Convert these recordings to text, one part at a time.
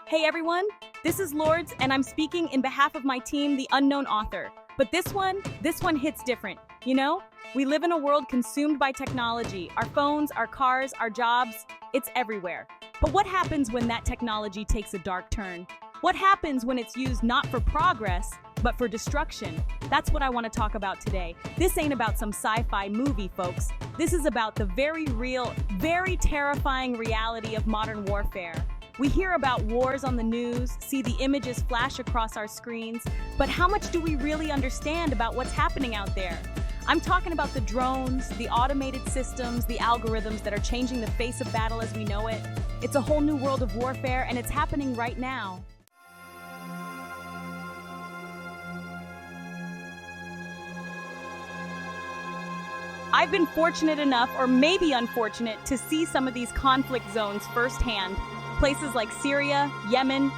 Hey everyone, this is Lords, and I'm speaking in behalf of my team, The Unknown Author. But this one hits different. You know, we live in a world consumed by technology. Our phones, our cars, our jobs, it's everywhere. But what happens when that technology takes a dark turn? What happens when it's used not for progress, but for destruction? That's what I want to talk about today. This ain't about some sci-fi movie, folks. This is about the very real, very terrifying reality of modern warfare. We hear about wars on the news, see the images flash across our screens, but how much do we really understand about what's happening out there? I'm talking about the drones, the automated systems, the algorithms that are changing the face of battle as we know it. It's a whole new world of warfare, and it's happening right now. I've been fortunate enough, or maybe unfortunate, to see some of these conflict zones firsthand. Places like Syria, Yemen,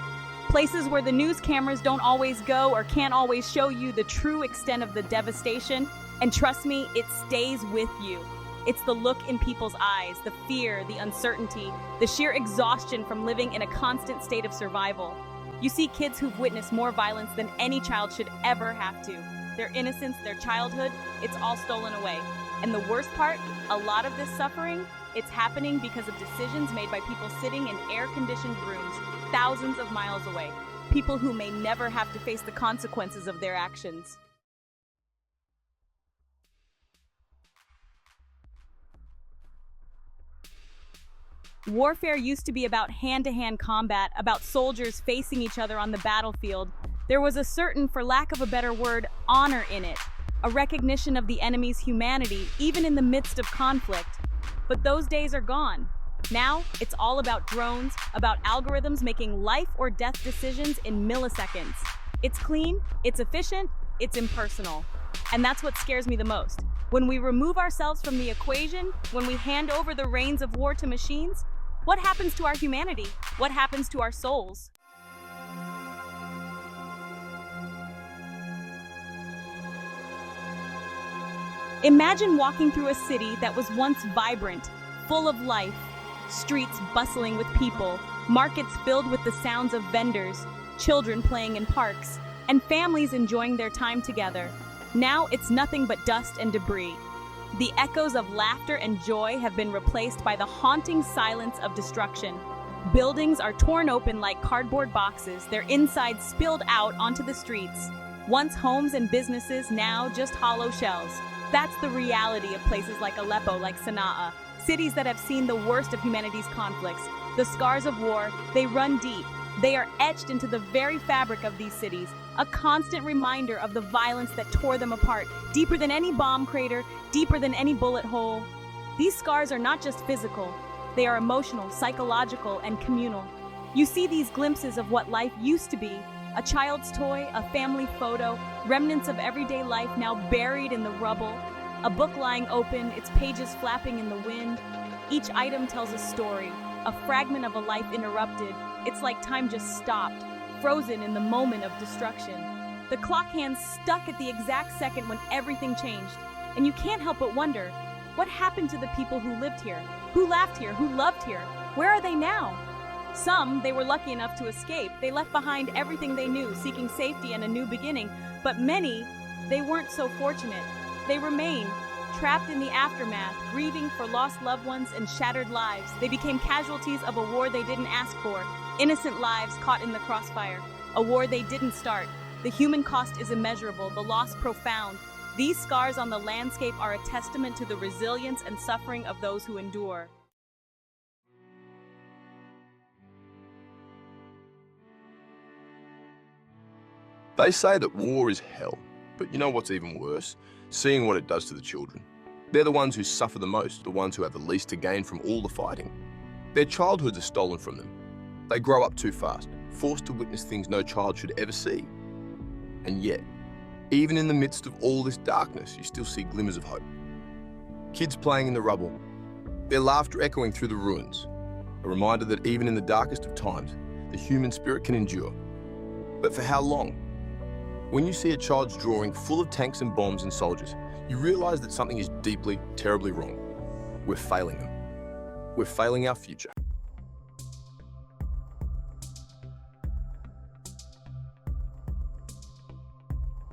places where the news cameras don't always go or can't always show you the true extent of the devastation. And trust me, it stays with you. It's the look in people's eyes, the fear, the uncertainty, the sheer exhaustion from living in a constant state of survival. You see kids who've witnessed more violence than any child should ever have to. Their innocence, their childhood, it's all stolen away. And the worst part, a lot of this suffering, it's happening because of decisions made by people sitting in air-conditioned rooms thousands of miles away. People who may never have to face the consequences of their actions. Warfare used to be about hand-to-hand combat, about soldiers facing each other on the battlefield. There was a certain, for lack of a better word, honor in it, a recognition of the enemy's humanity, even in the midst of conflict. But those days are gone. Now, it's all about drones, about algorithms making life or death decisions in milliseconds. It's clean, it's efficient, it's impersonal. And that's what scares me the most. When we remove ourselves from the equation, when we hand over the reins of war to machines, what happens to our humanity? What happens to our souls? Imagine walking through a city that was once vibrant, full of life, streets bustling with people, markets filled with the sounds of vendors, children playing in parks, and families enjoying their time together. Now it's nothing but dust and debris. The echoes of laughter and joy have been replaced by the haunting silence of destruction. Buildings are torn open like cardboard boxes, their insides spilled out onto the streets. Once homes and businesses, now just hollow shells. That's the reality of places like Aleppo, like Sana'a, cities that have seen the worst of humanity's conflicts. The scars of war, they run deep. They are etched into the very fabric of these cities, a constant reminder of the violence that tore them apart, deeper than any bomb crater, deeper than any bullet hole. These scars are not just physical, they are emotional, psychological, and communal. You see these glimpses of what life used to be, a child's toy, a family photo, remnants of everyday life now buried in the rubble, a book lying open, its pages flapping in the wind. Each item tells a story, a fragment of a life interrupted. It's like time just stopped, frozen in the moment of destruction. The clock hands stuck at the exact second when everything changed. And you can't help but wonder, what happened to the people who lived here, who laughed here, who loved here? Where are they now? Some, they were lucky enough to escape. They left behind everything they knew, seeking safety and a new beginning. But many, they weren't so fortunate. They remained, trapped in the aftermath, grieving for lost loved ones and shattered lives. They became casualties of a war they didn't ask for, innocent lives caught in the crossfire, a war they didn't start. The human cost is immeasurable, the loss profound. These scars on the landscape are a testament to the resilience and suffering of those who endure. They say that war is hell, but you know what's even worse? Seeing what it does to the children. They're the ones who suffer the most, the ones who have the least to gain from all the fighting. Their childhoods are stolen from them. They grow up too fast, forced to witness things no child should ever see. And yet, even in the midst of all this darkness, you still see glimmers of hope. Kids playing in the rubble, their laughter echoing through the ruins, a reminder that even in the darkest of times, the human spirit can endure. But for how long? When you see a child's drawing full of tanks and bombs and soldiers, you realize that something is deeply, terribly wrong. We're failing them. We're failing our future.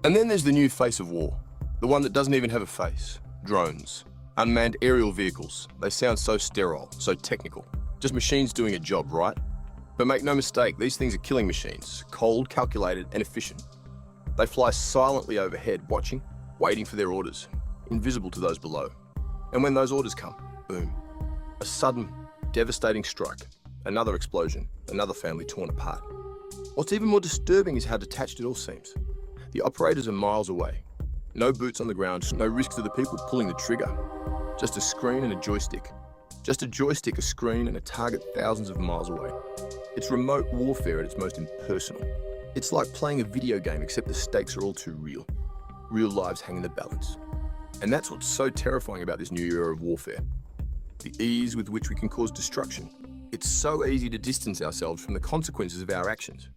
And then there's the new face of war, the one that doesn't even have a face. Drones. Unmanned aerial vehicles. They sound so sterile, so technical. Just machines doing a job, right? But make no mistake, these things are killing machines. Cold, calculated, and efficient. They fly silently overhead, watching, waiting for their orders, invisible to those below. And when those orders come, boom. A sudden, devastating strike. Another explosion, another family torn apart. What's even more disturbing is how detached it all seems. The operators are miles away. No boots on the ground, no risk to the people pulling the trigger. Just a screen and a joystick. Just a joystick, a screen, and a target thousands of miles away. It's remote warfare at its most impersonal. It's like playing a video game, except the stakes are all too real. Real lives hang in the balance. And that's what's so terrifying about this new era of warfare. The ease with which we can cause destruction. It's so easy to distance ourselves from the consequences of our actions.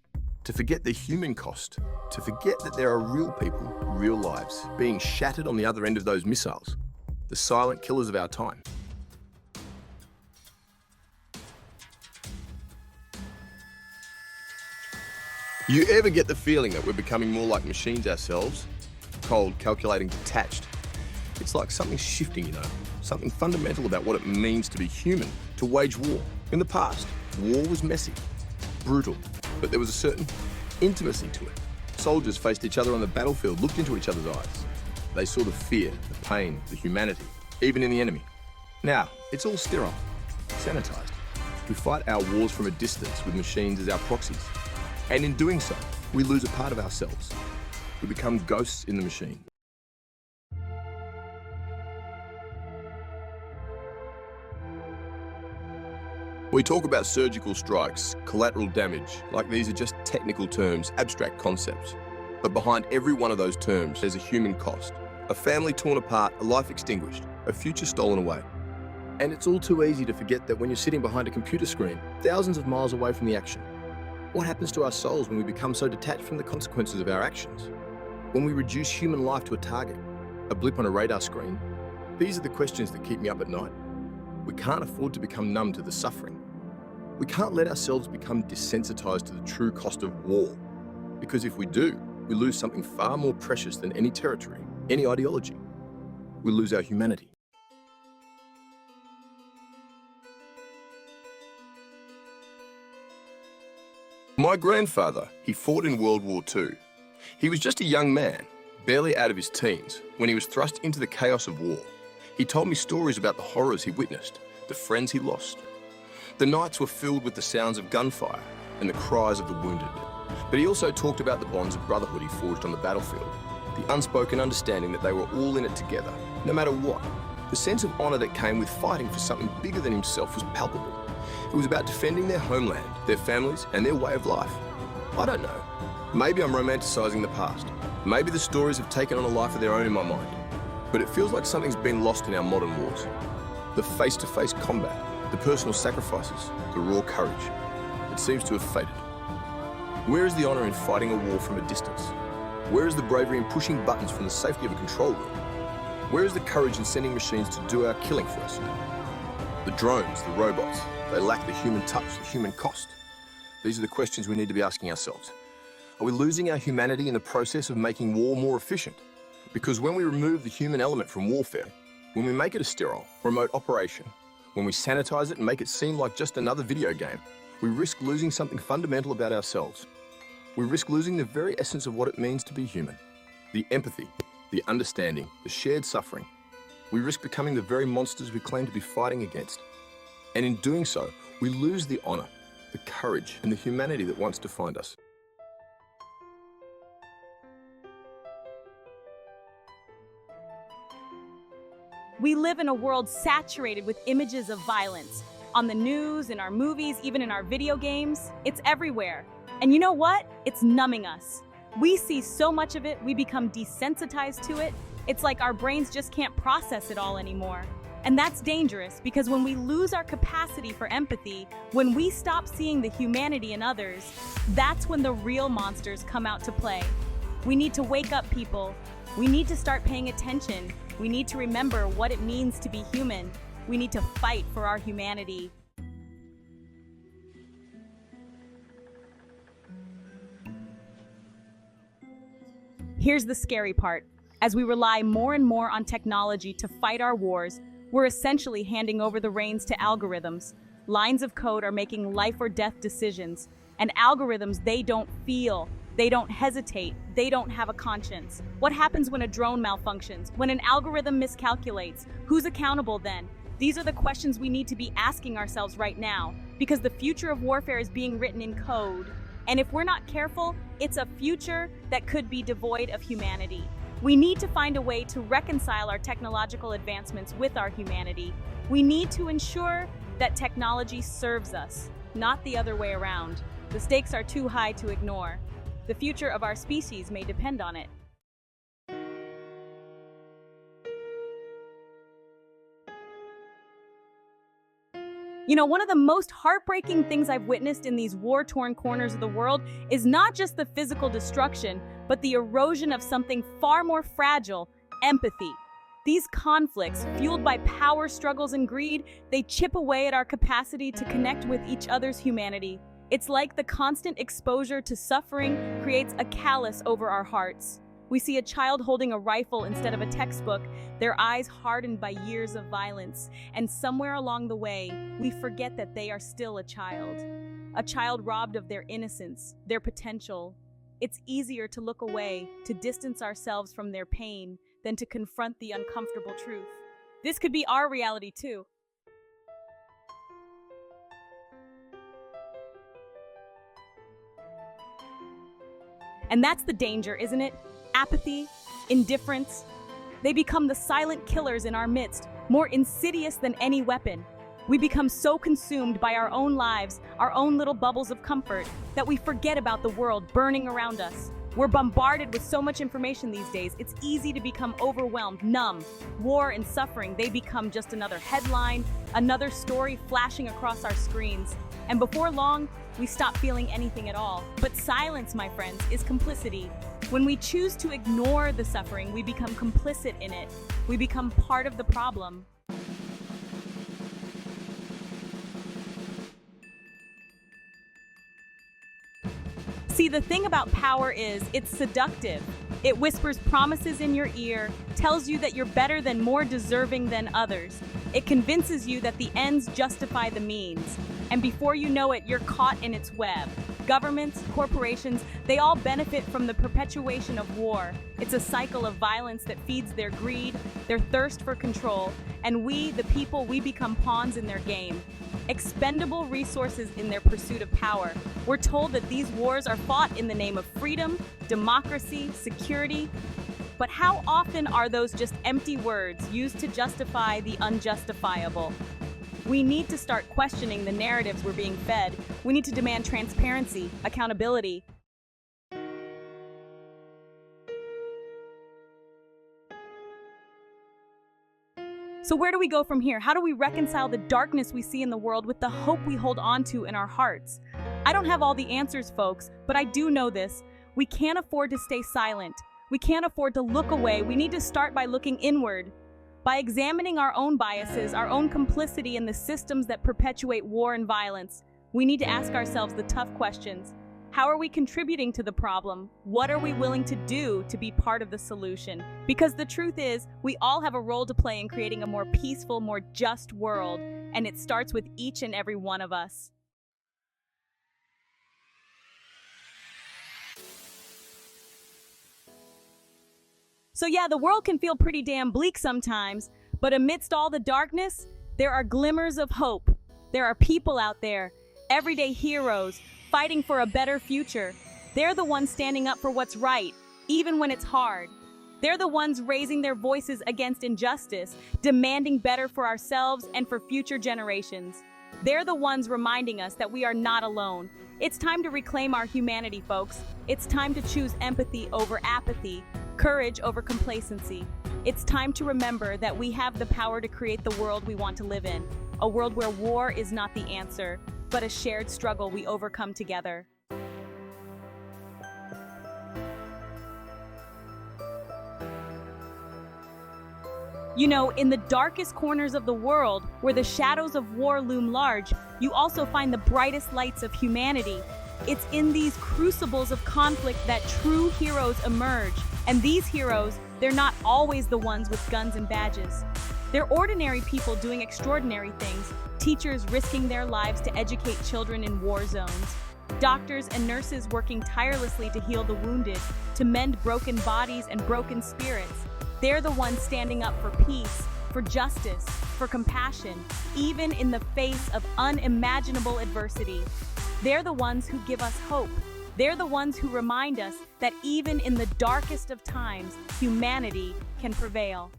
To forget the human cost. To forget that there are real people, real lives, being shattered on the other end of those missiles. The silent killers of our time. You ever get the feeling that we're becoming more like machines ourselves? Cold, calculating, detached. It's like something's shifting, you know. Something fundamental about what it means to be human, to wage war. In the past, war was messy, brutal, but there was a certain intimacy to it. Soldiers faced each other on the battlefield, looked into each other's eyes. They saw the fear, the pain, the humanity, even in the enemy. Now, it's all sterile, sanitized. We fight our wars from a distance with machines as our proxies. And in doing so, we lose a part of ourselves. We become ghosts in the machine. We talk about surgical strikes, collateral damage, like these are just technical terms, abstract concepts. But behind every one of those terms, there's a human cost. A family torn apart, a life extinguished, a future stolen away. And it's all too easy to forget that when you're sitting behind a computer screen, thousands of miles away from the action. What happens to our souls when we become so detached from the consequences of our actions? When we reduce human life to a target, a blip on a radar screen? These are the questions that keep me up at night. We can't afford to become numb to the suffering. We can't let ourselves become desensitized to the true cost of war. Because if we do, we lose something far more precious than any territory, any ideology. We lose our humanity. My grandfather, he fought in World War II. He was just a young man, barely out of his teens, when he was thrust into the chaos of war. He told me stories about the horrors he witnessed, the friends he lost. The nights were filled with the sounds of gunfire and the cries of the wounded. But he also talked about the bonds of brotherhood he forged on the battlefield, the unspoken understanding that they were all in it together, no matter what. The sense of honour that came with fighting for something bigger than himself was palpable. It was about defending their homeland, their families, and their way of life. I don't know. Maybe I'm romanticising the past. Maybe the stories have taken on a life of their own in my mind. But it feels like something's been lost in our modern wars. The face-to-face combat, the personal sacrifices, the raw courage. It seems to have faded. Where is the honour in fighting a war from a distance? Where is the bravery in pushing buttons from the safety of a control room? Where is the courage in sending machines to do our killing for us? The drones, the robots, they lack the human touch, the human cost. These are the questions we need to be asking ourselves. Are we losing our humanity in the process of making war more efficient? Because when we remove the human element from warfare, when we make it a sterile, remote operation, when we sanitize it and make it seem like just another video game, we risk losing something fundamental about ourselves. We risk losing the very essence of what it means to be human. The empathy, the understanding, the shared suffering. We risk becoming the very monsters we claim to be fighting against. And in doing so, we lose the honour, the courage, and the humanity that once defined us. We live in a world saturated with images of violence. On the news, in our movies, even in our video games, it's everywhere. And you know what? It's numbing us. We see so much of it, we become desensitized to it. It's like our brains just can't process it all anymore. And that's dangerous because when we lose our capacity for empathy, when we stop seeing the humanity in others, that's when the real monsters come out to play. We need to wake up, people. We need to start paying attention. We need to remember what it means to be human. We need to fight for our humanity. Here's the scary part. As we rely more and more on technology to fight our wars, we're essentially handing over the reins to algorithms. Lines of code are making life or death decisions, and algorithms, they don't feel, they don't hesitate, they don't have a conscience. What happens when a drone malfunctions? When an algorithm miscalculates? Who's accountable then? These are the questions we need to be asking ourselves right now, because the future of warfare is being written in code. And if we're not careful, it's a future that could be devoid of humanity. We need to find a way to reconcile our technological advancements with our humanity. We need to ensure that technology serves us, not the other way around. The stakes are too high to ignore. The future of our species may depend on it. You know, one of the most heartbreaking things I've witnessed in these war-torn corners of the world is not just the physical destruction, but the erosion of something far more fragile: empathy. These conflicts, fueled by power struggles and greed, they chip away at our capacity to connect with each other's humanity. It's like the constant exposure to suffering creates a callus over our hearts. We see a child holding a rifle instead of a textbook, their eyes hardened by years of violence, and somewhere along the way, we forget that they are still a child robbed of their innocence, their potential. It's easier to look away, to distance ourselves from their pain, than to confront the uncomfortable truth. This could be our reality too. And that's the danger, isn't it? Apathy, indifference. They become the silent killers in our midst, more insidious than any weapon. We become so consumed by our own lives, our own little bubbles of comfort, that we forget about the world burning around us. We're bombarded with so much information these days, it's easy to become overwhelmed, numb. War and suffering, they become just another headline, another story flashing across our screens. And before long, we stop feeling anything at all. But silence, my friends, is complicity. When we choose to ignore the suffering, we become complicit in it. We become part of the problem. See, the thing about power is, it's seductive. It whispers promises in your ear, tells you that you're better than, more deserving than others. It convinces you that the ends justify the means. And before you know it, you're caught in its web. Governments, corporations, they all benefit from the perpetuation of war. It's a cycle of violence that feeds their greed, their thirst for control, and we, the people, we become pawns in their game. Expendable resources in their pursuit of power. We're told that these wars are fought in the name of freedom, democracy, security. But how often are those just empty words used to justify the unjustifiable? We need to start questioning the narratives we're being fed. We need to demand transparency, accountability. So where do we go from here? How do we reconcile the darkness we see in the world with the hope we hold on to in our hearts? I don't have all the answers, folks, but I do know this. We can't afford to stay silent. We can't afford to look away. We need to start by looking inward. By examining our own biases, our own complicity in the systems that perpetuate war and violence, we need to ask ourselves the tough questions. How are we contributing to the problem? What are we willing to do to be part of the solution? Because the truth is, we all have a role to play in creating a more peaceful, more just world, and it starts with each and every one of us. So yeah, the world can feel pretty damn bleak sometimes, but amidst all the darkness, there are glimmers of hope. There are people out there, everyday heroes, fighting for a better future. They're the ones standing up for what's right, even when it's hard. They're the ones raising their voices against injustice, demanding better for ourselves and for future generations. They're the ones reminding us that we are not alone. It's time to reclaim our humanity, folks. It's time to choose empathy over apathy, courage over complacency. It's time to remember that we have the power to create the world we want to live in, a world where war is not the answer, but a shared struggle we overcome together. You know, in the darkest corners of the world, where the shadows of war loom large, you also find the brightest lights of humanity. It's in these crucibles of conflict that true heroes emerge. And these heroes, they're not always the ones with guns and badges. They're ordinary people doing extraordinary things, teachers risking their lives to educate children in war zones, doctors and nurses working tirelessly to heal the wounded, to mend broken bodies and broken spirits. They're the ones standing up for peace, for justice, for compassion, even in the face of unimaginable adversity. They're the ones who give us hope. They're the ones who remind us that even in the darkest of times, humanity can prevail.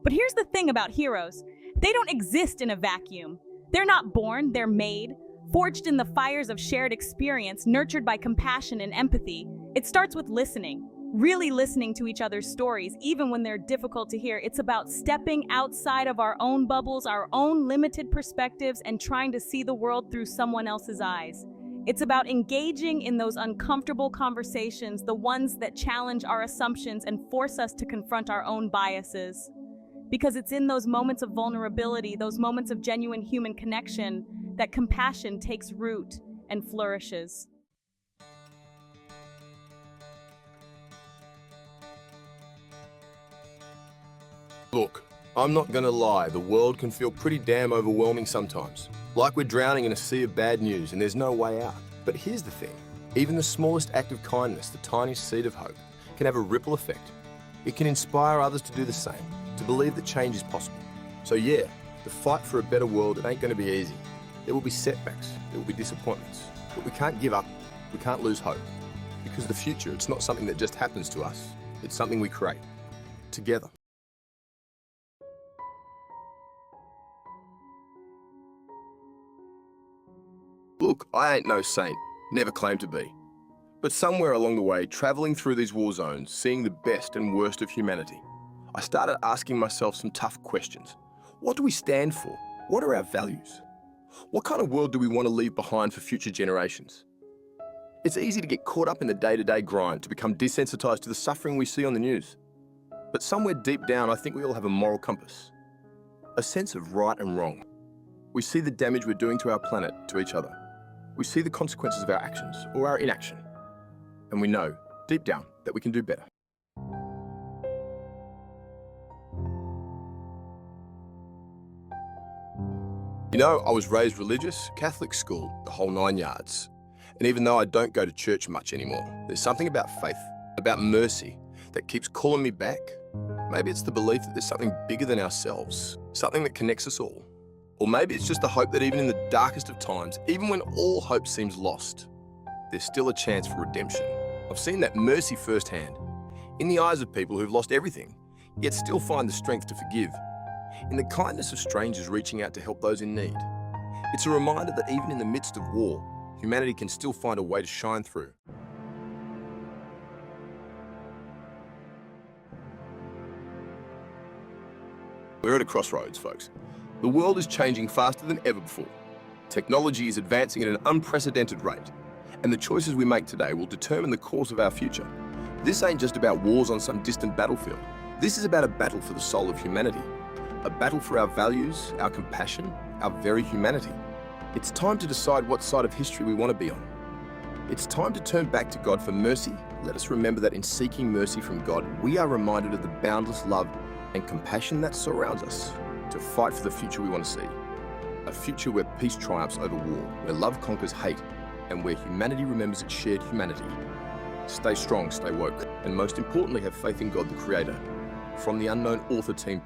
But here's the thing about heroes. They don't exist in a vacuum. They're not born, they're made, forged in the fires of shared experience, nurtured by compassion and empathy. It starts with listening, really listening to each other's stories, even when they're difficult to hear. It's about stepping outside of our own bubbles, our own limited perspectives, and trying to see the world through someone else's eyes. It's about engaging in those uncomfortable conversations, the ones that challenge our assumptions and force us to confront our own biases. Because it's in those moments of vulnerability, those moments of genuine human connection, that compassion takes root and flourishes. Look, I'm not gonna lie, the world can feel pretty damn overwhelming sometimes. Like we're drowning in a sea of bad news and there's no way out. But here's the thing, even the smallest act of kindness, the tiniest seed of hope, can have a ripple effect. It can inspire others to do the same, to believe that change is possible. So yeah, the fight for a better world, it ain't gonna be easy. There will be setbacks, there will be disappointments, but we can't give up, we can't lose hope. Because the future, it's not something that just happens to us, it's something we create, together. Look, I ain't no saint, never claimed to be. But somewhere along the way, traveling through these war zones, seeing the best and worst of humanity, I started asking myself some tough questions. What do we stand for? What are our values? What kind of world do we want to leave behind for future generations? It's easy to get caught up in the day-to-day grind, to become desensitized to the suffering we see on the news. But somewhere deep down, I think we all have a moral compass, a sense of right and wrong. We see the damage we're doing to our planet, to each other. We see the consequences of our actions or our inaction. And we know, deep down, that we can do better. You know, I was raised religious, Catholic school, the whole 9 yards. And even though I don't go to church much anymore, there's something about faith, about mercy, that keeps calling me back. Maybe it's the belief that there's something bigger than ourselves, something that connects us all. Or maybe it's just the hope that even in the darkest of times, even when all hope seems lost, there's still a chance for redemption. I've seen that mercy firsthand, in the eyes of people who've lost everything, yet still find the strength to forgive. In the kindness of strangers reaching out to help those in need. It's a reminder that even in the midst of war, humanity can still find a way to shine through. We're at a crossroads, folks. The world is changing faster than ever before. Technology is advancing at an unprecedented rate, and the choices we make today will determine the course of our future. This ain't just about wars on some distant battlefield. This is about a battle for the soul of humanity. A battle for our values, our compassion, our very humanity. It's time to decide what side of history we want to be on. It's time to turn back to God for mercy. Let us remember that in seeking mercy from God, we are reminded of the boundless love and compassion that surrounds us to fight for the future we want to see. A future where peace triumphs over war, where love conquers hate, and where humanity remembers its shared humanity. Stay strong, stay woke, and most importantly, have faith in God, the Creator. From the Unknown Author team.